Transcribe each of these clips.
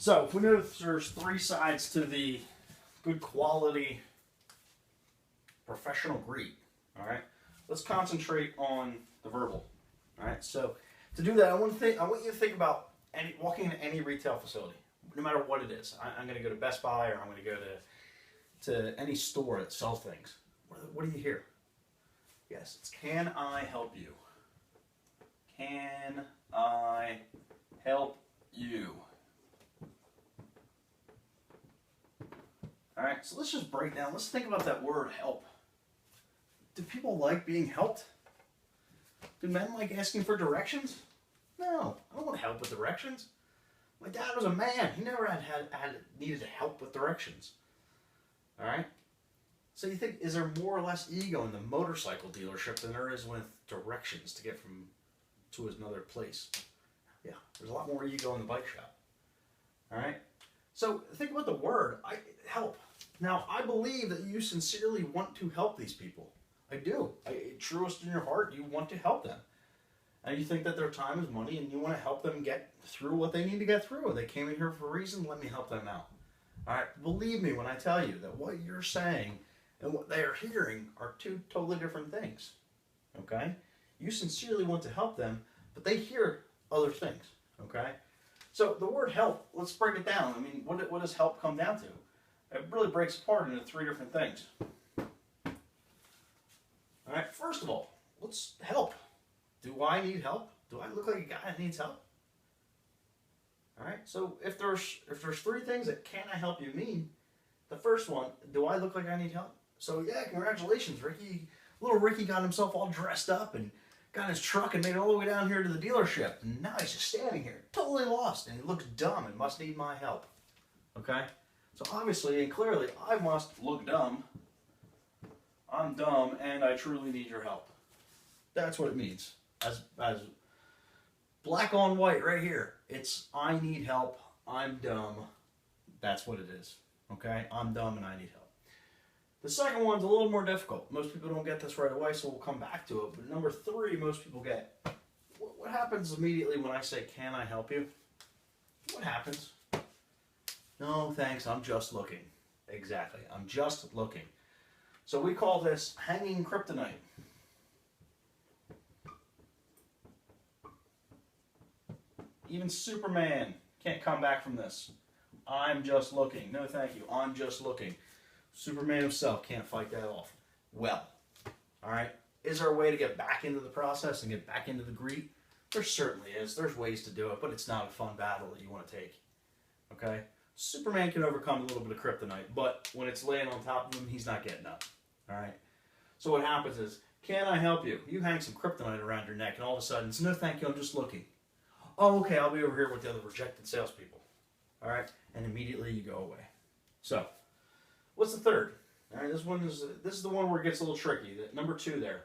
So, if we know that there's three sides to the good quality professional greet, all right, let's concentrate on the verbal. All right, so to do that, I want you to think about walking into any retail facility, no matter what it is. I'm going to go to Best Buy, or I'm going to go to any store that sells things. What do you hear? Yes, it's can I help you? Can I help you? All right, so let's just break down. Let's think about that word help. Do people like being helped? Do men like asking for directions? No, I don't want help with directions. My dad was a man. He never needed help with directions. All right? So you think, is there more or less ego in the motorcycle dealership than there is with directions to get from to another place? Yeah, there's a lot more ego in the bike shop. All right? So think about the word, help. Now, I believe that you sincerely want to help these people. I do. Truest in your heart, you want to help them. And you think that their time is money and you want to help them get through what they need to get through. They came in here for a reason, let me help them out. All right? Believe me when I tell you that what you're saying and what they are hearing are two totally different things. Okay? You sincerely want to help them, but they hear other things. Okay? So the word help, let's break it down. I mean, what does help come down to? It really breaks apart into three different things. All right, first of all, let's help. Do I need help? Do I look like a guy that needs help? All right, so if there's three things that can I help you mean, the first one, do I look like I need help? So yeah, congratulations, Ricky. Little Ricky got himself all dressed up and got in his truck and made it all the way down here to the dealership. And now he's just standing here, totally lost, and he looks dumb and must need my help. Okay? So obviously and clearly, I must look dumb. I'm dumb, and I truly need your help. That's what it means. As black on white right here. It's I need help, I'm dumb. That's what it is. Okay? I'm dumb and I need help. The second one's a little more difficult. Most people don't get this right away, so we'll come back to it. But number three, most people get. What happens immediately when I say, can I help you? What happens? No, thanks, I'm just looking. Exactly, I'm just looking. So we call this hanging kryptonite. Even Superman can't come back from this. I'm just looking. No, thank you, I'm just looking. Superman himself can't fight that off. Well, all right, is there a way to get back into the process and get back into the greet? There certainly is. There's ways to do it, but it's not a fun battle that you want to take. Okay? Superman can overcome a little bit of kryptonite, but when it's laying on top of him, he's not getting up. All right? So what happens is, can I help you? You hang some kryptonite around your neck, and all of a sudden, it's no thank you, I'm just looking. Oh, okay, I'll be over here with the other rejected salespeople. All right? And immediately you go away. So, what's the third? All right, this is the one where it gets a little tricky. Number two there.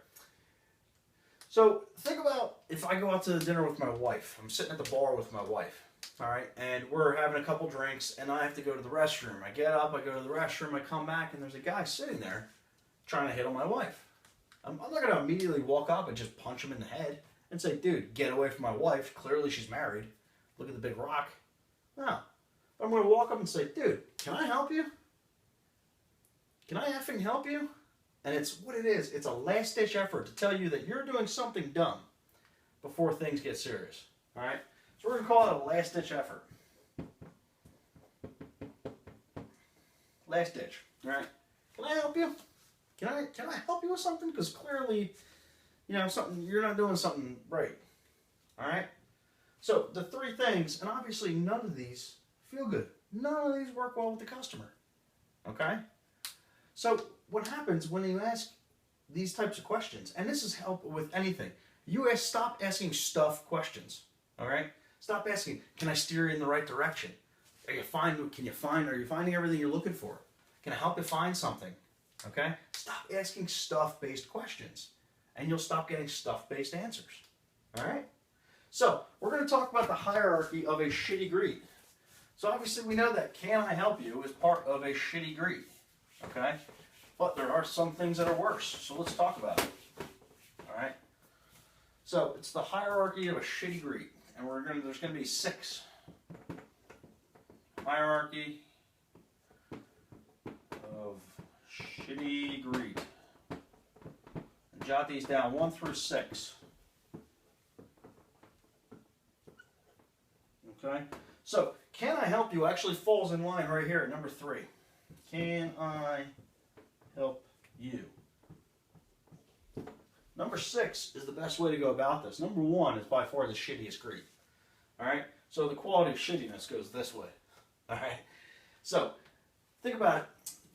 So think about if I go out to dinner with my wife. I'm sitting at the bar with my wife. All right, and we're having a couple drinks, and I have to go to the restroom. I get up, I go to the restroom, I come back, and there's a guy sitting there trying to hit on my wife. I'm not going to immediately walk up and just punch him in the head and say, dude, get away from my wife. Clearly she's married. Look at the big rock. No. I'm going to walk up and say, dude, can I help you? Can I effing help you? And it's what it is. It's a last-ditch effort to tell you that you're doing something dumb before things get serious. All right? So we're going to call it a last-ditch effort. Last ditch. All right? Can I help you? Can I help you with something? Because clearly, you know, you're not doing something right. All right? So the three things, and obviously none of these feel good. None of these work well with the customer. Okay? So what happens when you ask these types of questions, and this is help with anything, stop asking stuff questions. All right? Stop asking, can I steer you in the right direction? Are you finding everything you're looking for? Can I help you find something? Okay? Stop asking stuff-based questions, and you'll stop getting stuff-based answers. All right? So, we're going to talk about the hierarchy of a shitty greet. So obviously we know that can I help you is part of a shitty greet. Okay? But there are some things that are worse, so let's talk about it. All right? So, it's the hierarchy of a shitty greet. And there's going to be 6. hierarchy of shitty greet. And jot these down 1 through 6. Okay? So, can I help you actually falls in line right here at number 3. Can I help you? Number 6 is the best way to go about this. Number 1 is by far the shittiest greet. Alright? So the quality of shittiness goes this way. Alright? So, think about it.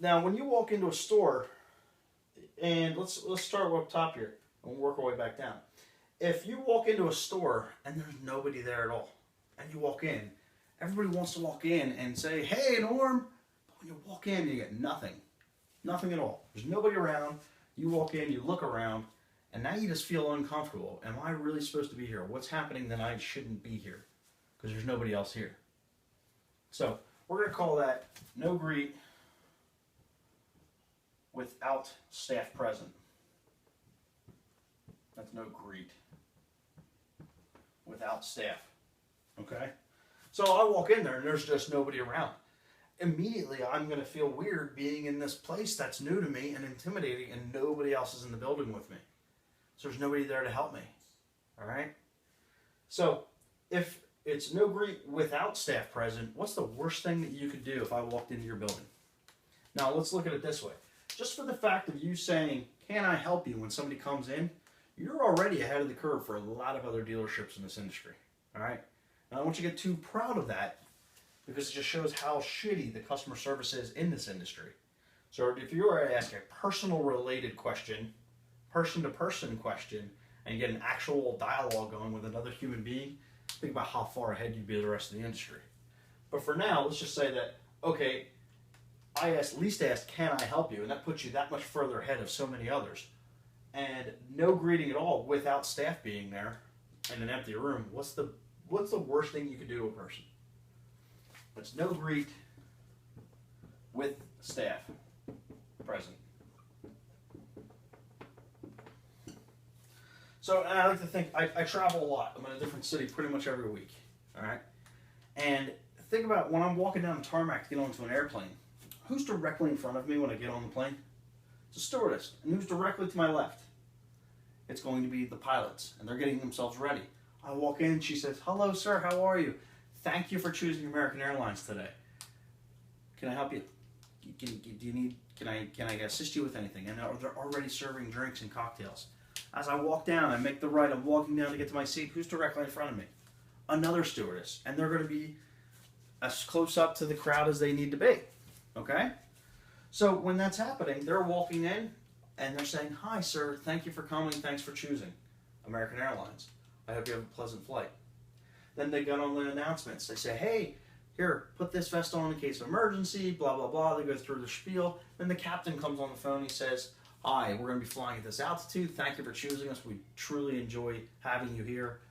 Now, when you walk into a store, and let's start up top here, and we'll work our way back down. If you walk into a store, and there's nobody there at all, and you walk in, everybody wants to walk in and say, "Hey, Norm!" But when you walk in, you get nothing. Nothing at all. There's nobody around. You walk in, you look around, and now you just feel uncomfortable. Am I really supposed to be here? What's happening that I shouldn't be here? Because there's nobody else here. So, we're going to call that no greet without staff present. That's no greet without staff. Okay? So I walk in there and there's just nobody around. Immediately I'm going to feel weird being in this place that's new to me and intimidating, and nobody else is in the building with me. So there's nobody there to help me. Alright? So if it's no greet without staff present, what's the worst thing that you could do if I walked into your building? Now let's look at it this way. Just for the fact of you saying, "Can I help you?" when somebody comes in, you're already ahead of the curve for a lot of other dealerships in this industry. Alright? Now I don't want you to get too proud of that, because it just shows how shitty the customer service is in this industry. So if you were to ask a personal related question, person-to-person question, and get an actual dialogue going with another human being, think about how far ahead you'd be of the rest of the industry. But for now, let's just say that, okay, I at least asked, "Can I help you?" And that puts you that much further ahead of so many others. And no greeting at all without staff being there in an empty room. What's the worst thing you could do to a person? It's no greet with staff present. So, and I like to think, I travel a lot. I'm in a different city pretty much every week. Alright? And think about when I'm walking down the tarmac to get onto an airplane, who's directly in front of me when I get on the plane? It's a stewardess. And who's directly to my left? It's going to be the pilots, and they're getting themselves ready. I walk in, she says, "Hello, sir, how are you? Thank you for choosing American Airlines today. Can I help you? Can I assist you with anything?" And they're already serving drinks and cocktails. As I walk down, I make the right, I'm walking down to get to my seat. Who's directly in front of me? Another stewardess. And they're going to be as close up to the crowd as they need to be. Okay? So when that's happening, they're walking in and they're saying, "Hi, sir. Thank you for coming. Thanks for choosing American Airlines. I hope you have a pleasant flight." Then they get on the announcements. They say, "Hey, here, put this vest on in case of emergency, blah, blah, blah." They go through the spiel. Then the captain comes on the phone. He says, "Hi, we're going to be flying at this altitude. Thank you for choosing us. We truly enjoy having you here.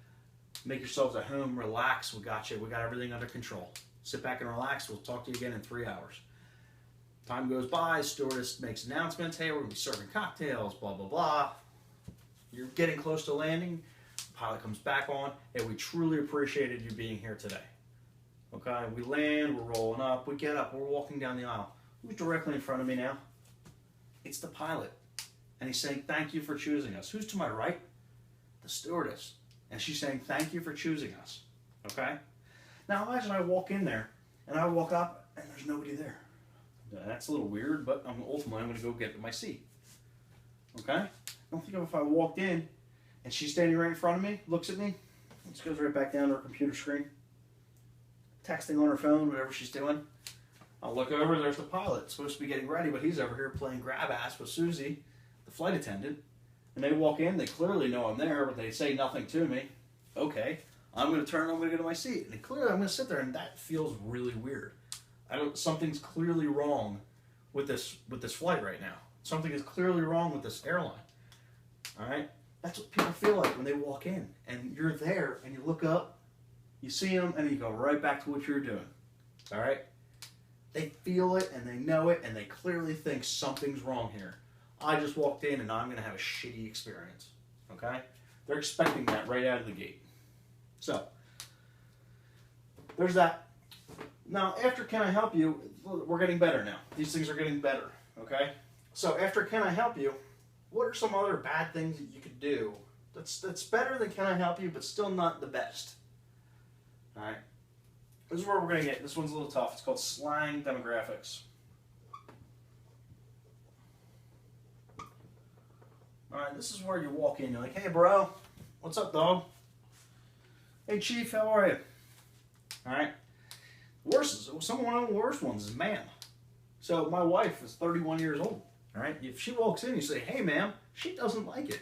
Make yourselves at home. Relax. We got you. We got everything under control. Sit back and relax. We'll talk to you again in 3 hours." Time goes by. Stewardess makes announcements. "Hey, we're going to be serving cocktails, blah, blah, blah." You're getting close to landing. Pilot comes back on. "Hey, we truly appreciated you being here today." Okay, we land, we're rolling up, we get up, we're walking down the aisle. Who's directly in front of me now? It's the pilot. And he's saying, "Thank you for choosing us." Who's to my right? The stewardess. And she's saying, "Thank you for choosing us." Okay? Now imagine I walk in there, and I walk up, and there's nobody there. That's a little weird, but ultimately I'm going to go get to my seat. Okay? Don't think of if I walked in, and she's standing right in front of me, looks at me, just goes right back down to her computer screen, texting on her phone, whatever she's doing. I'll look over, there's the pilot, supposed to be getting ready, but he's over here playing grab ass with Susie, the flight attendant. And they walk in, they clearly know I'm there, but they say nothing to me. Okay, I'm going to turn, I'm going to go to my seat. And clearly I'm going to sit there, and that feels really weird. Something's clearly wrong with this flight right now. Something is clearly wrong with this airline. All right? That's what people feel like when they walk in. And you're there, and you look up, you see them, and you go right back to what you're doing. All right? They feel it, and they know it, and they clearly think something's wrong here. I just walked in, and I'm going to have a shitty experience. Okay? They're expecting that right out of the gate. So, there's that. Now, after can I help you, we're getting better now. These things are getting better, okay? So after can I help you, what are some other bad things that you could do that's better than can I help you, but still not the best? All right. This is where we're going to get. This one's a little tough. It's called slang demographics. All right, this is where you walk in. You're like, hey, bro, what's up, dog? Hey, chief, how are you? All right. One of the worst ones is ma'am. So my wife is 31 years old. All right. If she walks in, you say, hey, ma'am, she doesn't like it.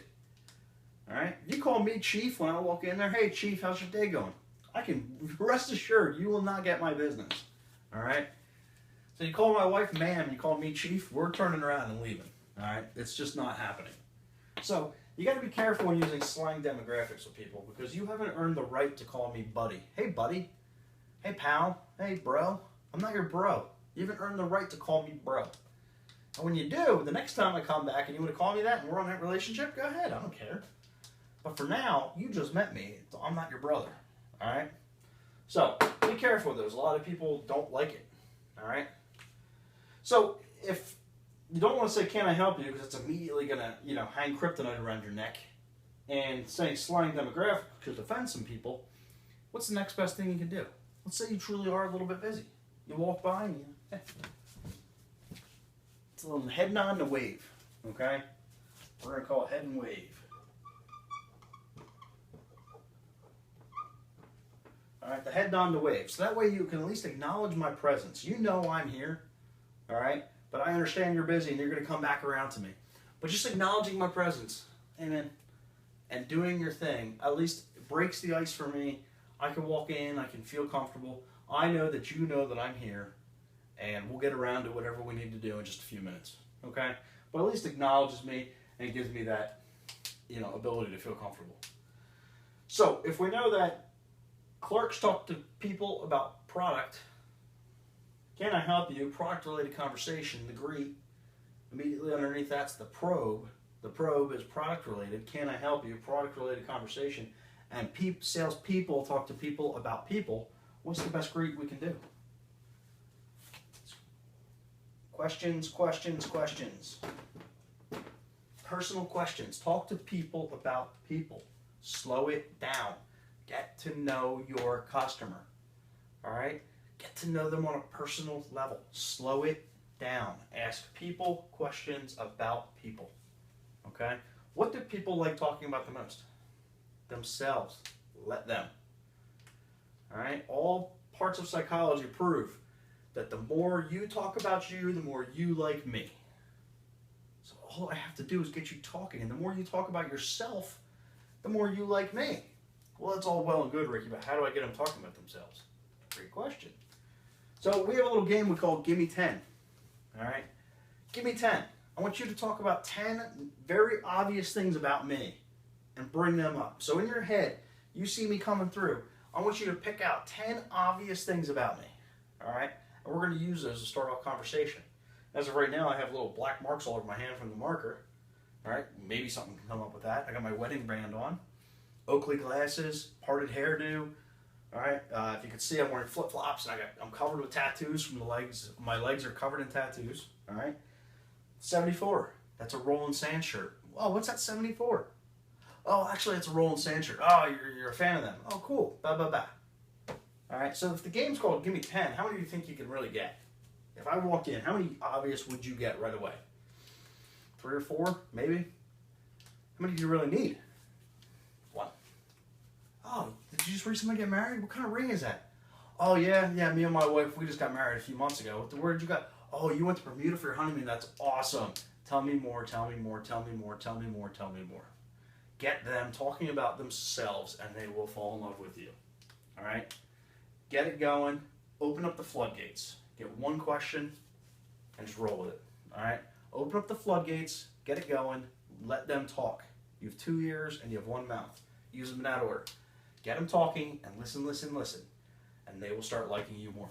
All right. If you call me chief when I walk in there, hey, chief, how's your day going? I can rest assured you will not get my business. All right. So you call my wife ma'am, you call me chief, we're turning around and leaving. All right. It's just not happening. So you got to be careful when using slang demographics with people because you haven't earned the right to call me buddy. Hey, buddy. Hey, pal. Hey, bro. I'm not your bro. You haven't earned the right to call me bro. And when you do, the next time I come back and you want to call me that and we're on that relationship, go ahead. I don't care. But for now, you just met me. So I'm not your brother. All right? So be careful with those. A lot of people don't like it. All right? So if you don't want to say, can I help you? Because it's immediately going to, hang kryptonite around your neck. And saying slang demographic could offend some people. What's the next best thing you can do? Let's say you truly are a little bit busy. You walk by and it's a little head nod and a wave. Okay? We're going to call it head and wave. All right, the head nod and the wave. So that way you can at least acknowledge my presence. You know I'm here. All right? But I understand you're busy and you're going to come back around to me. But just acknowledging my presence, amen, and doing your thing, at least breaks the ice for me. I can walk in, I can feel comfortable. I know that you know that I'm here, and we'll get around to whatever we need to do in just a few minutes, okay? But at least acknowledges me and gives me that, ability to feel comfortable. So if we know that clerks talk to people about product, can I help you? Product-related conversation, the greet. Immediately underneath that's the probe. The probe is product-related. Can I help you? Product-related conversation. And salespeople talk to people about people. What's the best greet we can do? Questions, questions, questions. Personal questions. Talk to people about people. Slow it down. Get to know your customer. All right? Get to know them on a personal level. Slow it down. Ask people questions about people. Okay? What do people like talking about the most? Themselves. Let them. All right? All parts of psychology prove that the more you talk about you, the more you like me. So all I have to do is get you talking. And the more you talk about yourself, the more you like me. Well, it's all well and good, Ricky, but how do I get them talking about themselves? Great question. So we have a little game we call Gimme 10. All right? Gimme 10. I want you to talk about 10 very obvious things about me and bring them up. So in your head, you see me coming through. I want you to pick out 10 obvious things about me. All right? And we're going to use those to start off conversation. As of right now, I have little black marks all over my hand from the marker. All right? Maybe something can come up with that. I got my wedding band on. Oakley glasses, parted hairdo. All right? If you can see, I'm wearing flip-flops, and I'm covered with tattoos from the legs. My legs are covered in tattoos. All right? 74. That's a Roland Sand shirt. Oh, what's that 74? Oh, actually, it's a Roland Sand shirt. Oh, you're a fan of them. Oh, cool. Blah, blah, blah. All right, so if the game's called Gimme 10, how many do you think you can really get? If I walked in, how many obvious would you get right away? 3 or 4, maybe? How many do you really need? 1. Oh, did you just recently get married? What kind of ring is that? Oh, yeah, me and my wife, we just got married a few months ago. Where did you go? Oh, you went to Bermuda for your honeymoon. That's awesome. Tell me more, tell me more, tell me more, tell me more, tell me more. Get them talking about themselves, and they will fall in love with you. All right? Get it going. Open up the floodgates. Get one question and just roll with it. All right? Open up the floodgates. Get it going. Let them talk. You have 2 ears and you have 1 mouth. Use them in that order. Get them talking and listen, listen, listen. And they will start liking you more.